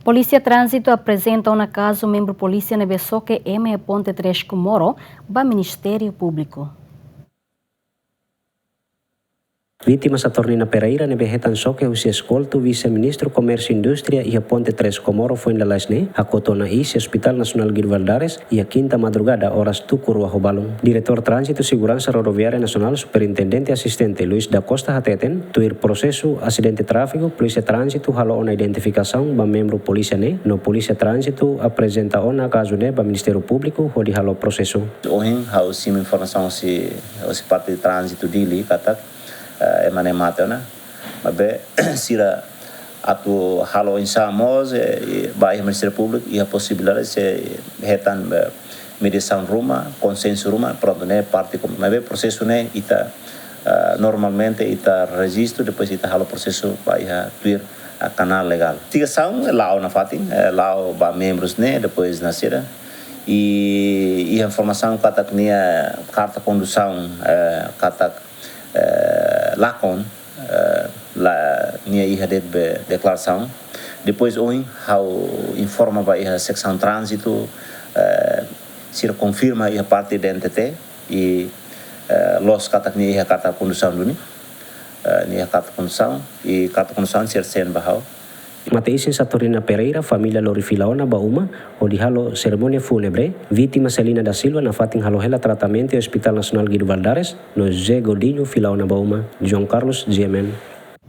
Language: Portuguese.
Polícia Trânsito apresenta um caso membro polícia na Besoque M Ponte 3 Comoro, para Ministério Público. Vítima Saturnina Pereira nebe hetan soke usia escolto vice-ministro Comércio e Indústria e a Ponte 3 Comoro foi na lasne, a cotona isi Hospital Nacional Guido Valdares e a quinta madrugada horas tucuru a Robalong. Diretor Trânsito Segurança Rodoviária Nacional Superintendente Assistente Luiz da Costa Hateten, tuir processo acidente tráfego, Polícia Trânsito halo na identificação ba membro polícia ne, no Polícia Trânsito apresenta ona caso ne ba Ministério Público hodi halo processo. Ohin hau sim informação se parte de trânsito dili katak emane matena mabe sira atu halo insamos bairro Ministério Público e a possibilidade se retan mediação ruma consenso ruma pronto né parte como mabe processo né ita normalmente ita registro depois ita halo processo bairro tuir a canal legal tigação lá na fatin lá ba membros né depois nascera e a informação katak nia carta condução katak lakon la nia iha de declaração depois hoje how informa vai a secção trânsito se confirma a parte de NTT e los katak nia carta condução duni nia carta condução e carta condução ser sen bahau Mateisin Saturnina Pereira, família Lori Filaona Bauma, o de halo cerimônia fúnebre, vítima Celina da Silva na fatin halo hela tratamento e Hospital Nacional Guido Valdares, no Zé Godinho Filaona Bauma, João Carlos GMN.